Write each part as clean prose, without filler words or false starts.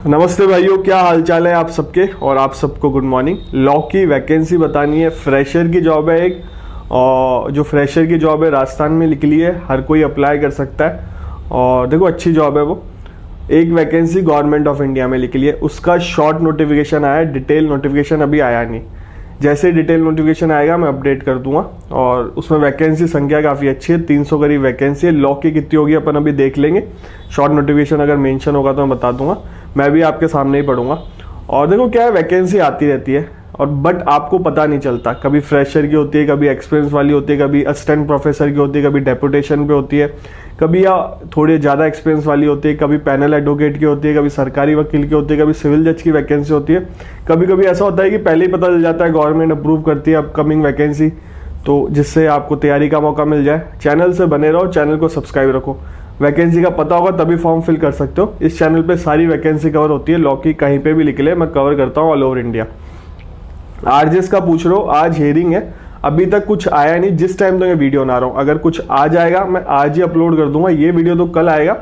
नमस्ते भाइयों, क्या हालचाल है आप सबके। और आप सबको गुड मॉर्निंग। लॉ की वैकेंसी बतानी है, फ्रेशर की जॉब है एक, और जो फ्रेशर की जॉब है राजस्थान में निकली है, हर कोई अप्लाई कर सकता है। और देखो अच्छी जॉब है वो। एक वैकेंसी गवर्नमेंट ऑफ इंडिया में निकली है, उसका शॉर्ट नोटिफिकेशन आया, डिटेल नोटिफिकेशन अभी आया नहीं। जैसे डिटेल नोटिफिकेशन आएगा मैं अपडेट कर दूंगा। और उसमें वैकेंसी संख्या काफ़ी अच्छी है, 300 करीब वैकेंसी है। लॉ की कितनी होगी अपन अभी देख लेंगे। शॉर्ट नोटिफिकेशन अगर मेंशन होगा तो मैं बता दूंगा, मैं भी आपके सामने ही पढ़ूंगा। और देखो क्या है, वैकेंसी आती रहती है और बट आपको पता नहीं चलता, कभी फ्रेशर की होती है, कभी एक्सपीरियंस वाली होती है, कभी असिस्टेंट प्रोफेसर की होती है, कभी डेपुटेशन पे होती है, कभी या थोड़े ज़्यादा एक्सपीरियंस वाली होती है, कभी पैनल एडवोकेट की होती है, कभी सरकारी वकील की होती है, कभी सिविल जज की वैकेंसी होती है। कभी कभी ऐसा होता है कि पहले ही पता चल जाता है, गवर्नमेंट अप्रूव करती है अपकमिंग वैकेंसी, तो जिससे आपको तैयारी का मौका मिल जाए। चैनल से बने रहो, चैनल को सब्सक्राइब रखो। वैकेंसी का पता होगा तभी फॉर्म फिल कर सकते हो। इस चैनल पे सारी वैकेंसी कवर होती है, लॉ की कहीं पे भी निकले मैं कवर करता हूँ ऑल ओवर इंडिया। आरजेएस का पूछ रहे हो, आज हियरिंग है, अभी तक कुछ आया नहीं। जिस टाइम तो मैं वीडियो बना रहा हूँ, अगर कुछ आ जाएगा मैं आज ही अपलोड कर दूंगा। ये वीडियो तो कल आएगा,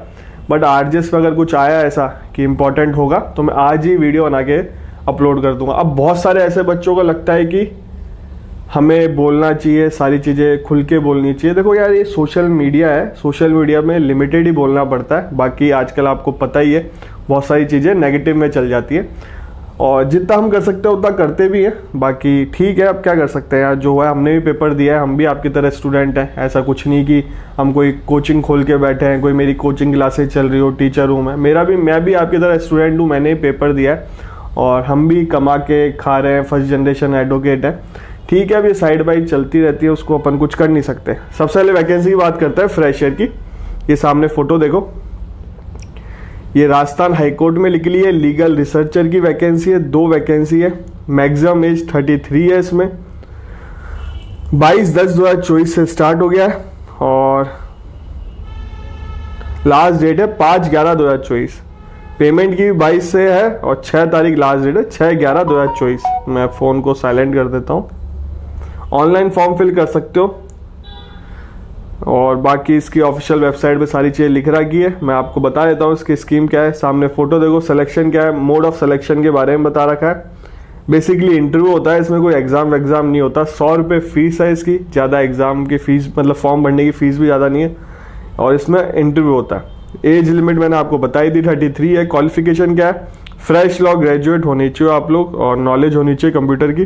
बट आरजेएस पे अगर कुछ आया ऐसा कि इंपॉर्टेंट होगा तो मैं आज ही वीडियो बना के अपलोड कर दूंगा। अब बहुत सारे ऐसे बच्चों को लगता है कि हमें बोलना चाहिए, सारी चीज़ें खुल के बोलनी चाहिए। देखो यार, ये सोशल मीडिया है, सोशल मीडिया में लिमिटेड ही बोलना पड़ता है। बाकी आजकल आपको पता ही है, बहुत सारी चीज़ें नेगेटिव में चल जाती है और जितना हम कर सकते हैं उतना करते भी हैं। बाकी ठीक है, अब क्या कर सकते हैं यार, जो है हमने भी पेपर दिया है, हम भी आपकी तरह स्टूडेंट हैं। ऐसा कुछ नहीं कि हम कोई कोचिंग खोल के बैठे हैं, कोई मेरी कोचिंग क्लासेज चल रही हो, टीचर हूँ मैं भी आपकी तरह स्टूडेंट हूँ, मैंने भी पेपर दिया है और हम भी कमा के खा रहे हैं, फर्स्ट जनरेशन एडवोकेट है। ठीक है, अब ये साइड बाइड चलती रहती है, उसको अपन कुछ कर नहीं सकते। सबसे पहले वैकेंसी की बात करते हैं फ्रेशर की। ये सामने फोटो देखो, ये राजस्थान हाईकोर्ट में निकली है, लीगल रिसर्चर की वैकेंसी है। 2 वैकेंसी है, मैक्सिमम एज 33 है। इसमें 22/10/2024 से स्टार्ट हो गया है और लास्ट डेट है 5/11/2024। पेमेंट की 22 से है और 6 तारीख लास्ट डेट है, 6/11/2024। मैं फ़ोन को साइलेंट कर देता हूँ। ऑनलाइन फॉर्म फिल कर सकते हो और बाकी इसकी ऑफिशियल वेबसाइट पे सारी चीज़ें लिख रखी है। मैं आपको बता देता हूँ इसकी स्कीम क्या है। सामने फोटो देखो, सिलेक्शन क्या है, मोड ऑफ सिलेक्शन के बारे में बता रखा है। बेसिकली इंटरव्यू होता है, इसमें कोई एग्जाम नहीं होता। 100 रुपये फीस है इसकी, ज़्यादा एग्जाम की फीस मतलब फॉर्म भरने की फीस भी ज़्यादा नहीं है। और इसमें इंटरव्यू होता है। एज लिमिट मैंने आपको बताई दी, 33 है। क्वालिफिकेशन क्या है, फ्रेश लॉ ग्रेजुएट होनी चाहिए आप लोग और नॉलेज होनी चाहिए कंप्यूटर की।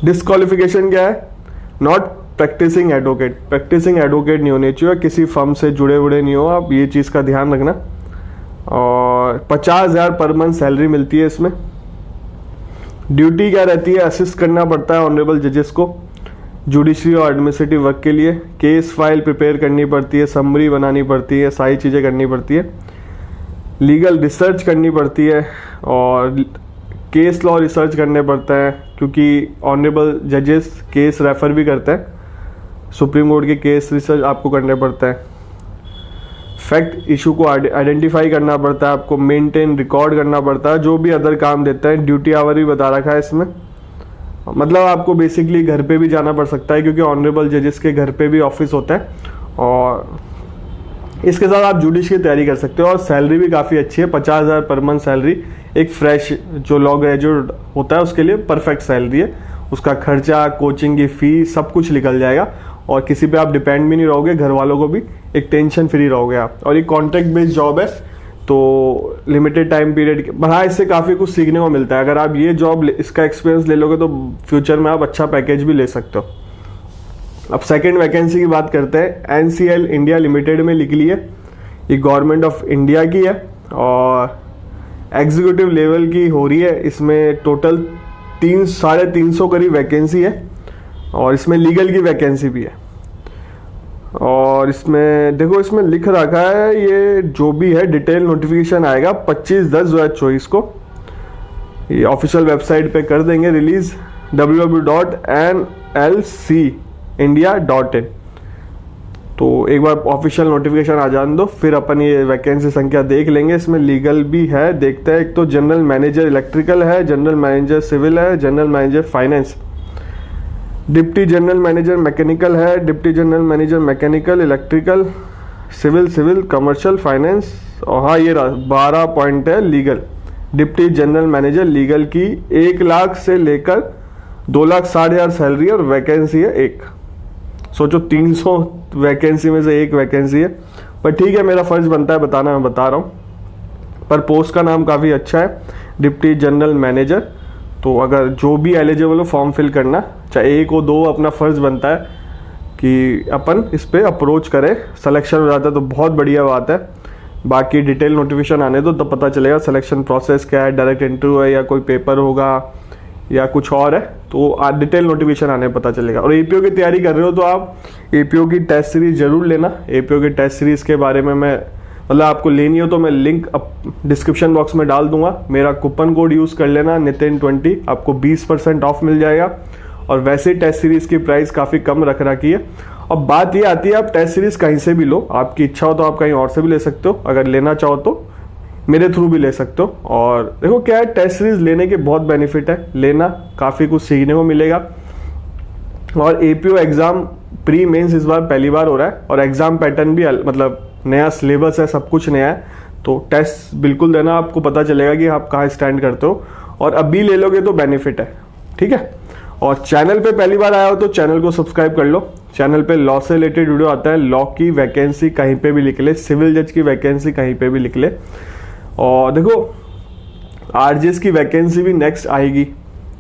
डिस्क्वालिफिकेशन क्या है, not practising advocate. Practising advocate नहीं होने चाहिए, किसी फर्म से जुड़े नहीं हो आप, ये चीज़ का ध्यान रखना। और 50,000 पर मंथ सैलरी मिलती है इसमें। ड्यूटी क्या रहती है, असिस्ट करना पड़ता है ऑनरेबल जजेस को जुडिशरी और एडमिनिस्ट्रेटिव वर्क के लिए। केस फाइल प्रिपेयर करनी पड़ती है, समरी बनानी पड़ती है, सारी चीज़ें करनी पड़ती है। लीगल रिसर्च करनी पड़ती है और केस लॉ रिसर्च करने पड़ता है, क्योंकि ऑनरेबल जजेस केस रेफर भी करते हैं। सुप्रीम कोर्ट के केस रिसर्च आपको करने पड़ता है। फैक्ट इशू को आइडेंटिफाई करना पड़ता है आपको, मेंटेन रिकॉर्ड करना पड़ता है, जो भी अदर काम देता है। ड्यूटी आवर भी बता रखा है इसमें, मतलब आपको बेसिकली घर पे भी जाना पड़ सकता है, क्योंकि ऑनरेबल जजेस के घर पे भी ऑफिस होता है। और इसके साथ आप जुडिशरी की तैयारी कर सकते हो और सैलरी भी काफ़ी अच्छी है, 50,000 पर मंथ सैलरी। एक फ्रेश जो लॉ ग्रेजुएट होता है उसके लिए परफेक्ट सैलरी है। उसका खर्चा, कोचिंग की फीस सब कुछ निकल जाएगा और किसी पे आप डिपेंड भी नहीं रहोगे, घर वालों को भी एक टेंशन फ्री रहोगे आप। और ये कॉन्ट्रैक्ट बेस्ड जॉब है, तो लिमिटेड टाइम पीरियड, हाँ इससे काफ़ी कुछ सीखने को मिलता है। अगर आप ये जॉब इसका एक्सपीरियंस ले लोगे तो फ्यूचर में आप अच्छा पैकेज भी ले सकते हो। अब सेकंड वैकेंसी की बात करते हैं। एनसीएल इंडिया लिमिटेड में निकली है, ये गवर्नमेंट ऑफ इंडिया की है और एग्जीक्यूटिव लेवल की हो रही है। इसमें टोटल 350 करीब वैकेंसी है और इसमें लीगल की वैकेंसी भी है। और इसमें देखो, इसमें लिख रखा है, ये जो भी है डिटेल नोटिफिकेशन आएगा 25/10/2024 को। ये ऑफिशियल वेबसाइट पे कर देंगे रिलीज, www.nlcindia.in। तो एक बार ऑफिशियल नोटिफिकेशन आ जाने दो, फिर अपन ये वैकेंसी संख्या देख लेंगे। इसमें लीगल भी है, देखते हैं। एक तो जनरल मैनेजर इलेक्ट्रिकल है, जनरल मैनेजर सिविल है, general manager finance, deputy general manager mechanical है, deputy general manager mechanical, electrical, civil, commercial, finance हाँ ये 12 पॉइंट है legal. Deputy general manager legal की 1 लाख से लेकर 2,60,000 सैलरी और वैकेंसी है एक। सोचो 300 वैकेंसी में से एक वैकेंसी है, पर ठीक है मेरा फर्ज बनता है बताना, मैं बता रहा हूँ। पर पोस्ट का नाम काफ़ी अच्छा है, डिप्टी जनरल मैनेजर। तो अगर जो भी एलिजिबल हो फॉर्म फिल करना, चाहे एक हो दो, अपना फ़र्ज़ बनता है कि अपन इस पर अप्रोच करें। सिलेक्शन हो जाता है तो बहुत बढ़िया बात है। बाकी डिटेल नोटिफिकेशन आने दो तब पता चलेगा सिलेक्शन प्रोसेस क्या है, डायरेक्ट इंटरव्यू है या कोई पेपर होगा या कुछ और है, तो डिटेल नोटिफिकेशन आने पता चलेगा। और एपीओ की तैयारी कर रहे हो तो आप एपीओ की टेस्ट सीरीज जरूर लेना। एपीओ की टेस्ट सीरीज के बारे में मैं मतलब आपको लेनी हो तो मैं लिंक डिस्क्रिप्शन बॉक्स में डाल दूंगा। मेरा कूपन कोड यूज़ कर लेना नितिन20, आपको 20% ऑफ मिल जाएगा। और वैसे ही टेस्ट सीरीज की प्राइस काफ़ी कम रख रखी है। अब बात ये आती है आप टेस्ट सीरीज कहीं से भी लो, आपकी इच्छा हो तो आप कहीं और से भी ले सकते हो, अगर लेना चाहो तो मेरे थ्रू भी ले सकते हो। और देखो क्या है, टेस्ट सीरीज लेने के बहुत बेनिफिट है, लेना काफ़ी कुछ सीखने को मिलेगा। और एपीओ एग्ज़ाम प्री मेंस इस बार पहली बार हो रहा है और एग्ज़ाम पैटर्न भी मतलब नया सिलेबस है, सब कुछ नया है। तो टेस्ट बिल्कुल देना, आपको पता चलेगा कि आप कहाँ स्टैंड करते हो। और अभी ले लोगे तो बेनिफिट है, ठीक है। और चैनल पे पहली बार आया हो तो चैनल को सब्सक्राइब कर लो। चैनल पे लॉ से रिलेटेड वीडियो आता है, लॉ की वैकेंसी कहीं पे भी लिख ले, सिविल जज की वैकेंसी कहीं पे भी लिख ले। और देखो आरजेएस की वैकेंसी भी नेक्स्ट आएगी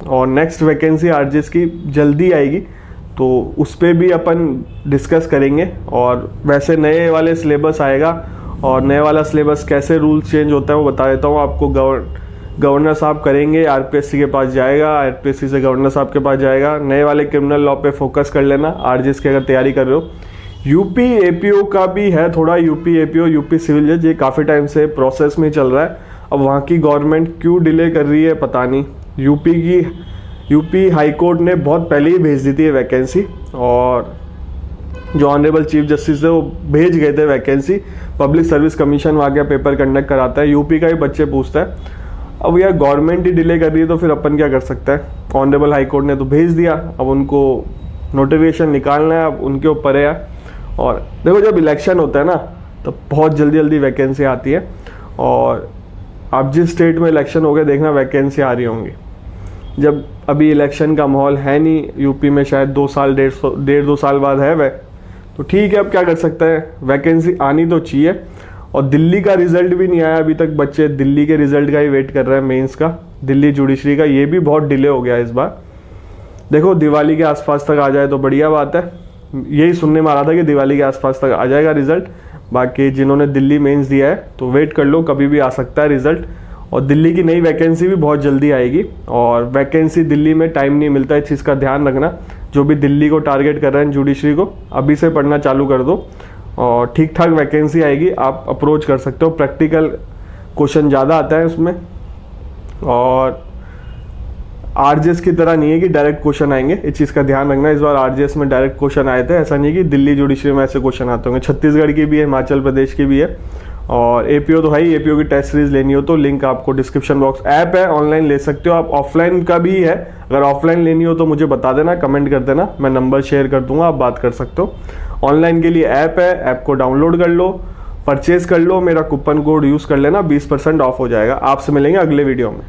और नेक्स्ट वैकेंसी आरजेएस की जल्दी आएगी, तो उस पर भी अपन डिस्कस करेंगे। और वैसे नए वाले सिलेबस आएगा और नए वाला सिलेबस कैसे रूल्स चेंज होता है वो बता देता हूँ आपको। गवर्नर साहब करेंगे, आरपीएससी के पास जाएगा, आरपीएससी से गवर्नर साहब के पास जाएगा। नए वाले क्रिमिनल लॉ पे फोकस कर लेना आरजेएस की अगर तैयारी कर रहे हो। यूपी एपीओ का भी है थोड़ा, यूपी एपीओ यूपी सिविल जज, ये काफ़ी टाइम से प्रोसेस में चल रहा है। अब वहाँ की गवर्नमेंट क्यों डिले कर रही है पता नहीं। यूपी हाई कोर्ट ने बहुत पहले ही भेज दी थी वैकेंसी, और जो ऑनरेबल चीफ जस्टिस है वो भेज गए थे वैकेंसी। पब्लिक सर्विस कमीशन वहाँ का पेपर कंडक्ट कराता है, यूपी का ही बच्चे पूछता है। अब यार गवर्नमेंट ही डिले कर रही है तो फिर अपन क्या कर सकते हैं। ऑनरेबल हाई कोर्ट ने तो भेज दिया, अब उनको नोटिफिकेशन निकालना है, अब उनके ऊपर है। और देखो जब इलेक्शन होता है ना तो बहुत जल्दी जल्दी वैकेंसी आती है, और आप जिस स्टेट में इलेक्शन हो गया देखना वैकेंसी आ रही होंगी। जब अभी इलेक्शन का माहौल है नहीं यूपी में, शायद 2 साल 1.5-2 साल बाद है वह, तो ठीक है अब क्या कर सकते हैं, वैकेंसी आनी तो चाहिए। और दिल्ली का रिजल्ट भी नहीं आया अभी तक, बच्चे दिल्ली के रिजल्ट का ही वेट कर रहे हैं, मेंस का, दिल्ली जुडिशरी का, ये भी बहुत डिले हो गया इस बार। देखो दिवाली के आसपास तक आ जाए तो बढ़िया बात है, यही सुनने में आ रहा था कि दिवाली के आसपास तक आ जाएगा रिजल्ट। बाकी जिन्होंने दिल्ली मेंस दिया है तो वेट कर लो, कभी भी आ सकता है रिजल्ट। और दिल्ली की नई वैकेंसी भी बहुत जल्दी आएगी, और वैकेंसी दिल्ली में टाइम नहीं मिलता है, इस चीज़ का ध्यान रखना। जो भी दिल्ली को टारगेट कर रहे हैं जुडिशरी को, अभी से पढ़ना चालू कर दो और ठीक ठाक वैकेंसी आएगी, आप अप्रोच कर सकते हो। प्रैक्टिकल क्वेश्चन ज़्यादा आता है उसमें, और आरजेएस की तरह नहीं है कि डायरेक्ट क्वेश्चन आएंगे, इस चीज़ का ध्यान रखना। इस बार आरजेएस में डायरेक्ट क्वेश्चन आए थे, ऐसा नहीं कि दिल्ली जुडिशरी में ऐसे क्वेश्चन आते होंगे। छत्तीसगढ़ की भी है, हिमाचल प्रदेश की भी है, और एपीओ तो है ही। एपीओ की टेस्ट सीरीज लेनी हो तो लिंक आपको डिस्क्रिप्शन बॉक्स, ऐप है ऑनलाइन ले सकते हो आप, ऑफलाइन का भी है। अगर ऑफलाइन लेनी हो तो मुझे बता देना, कमेंट कर देना, मैं नंबर शेयर कर दूंगा, आप बात कर सकते हो। ऑनलाइन के लिए ऐप है, ऐप को डाउनलोड कर लो, परचेज कर लो, मेरा कूपन कोड यूज़ कर लेना, 20% ऑफ हो जाएगा। आपसे मिलेंगे अगले वीडियो में।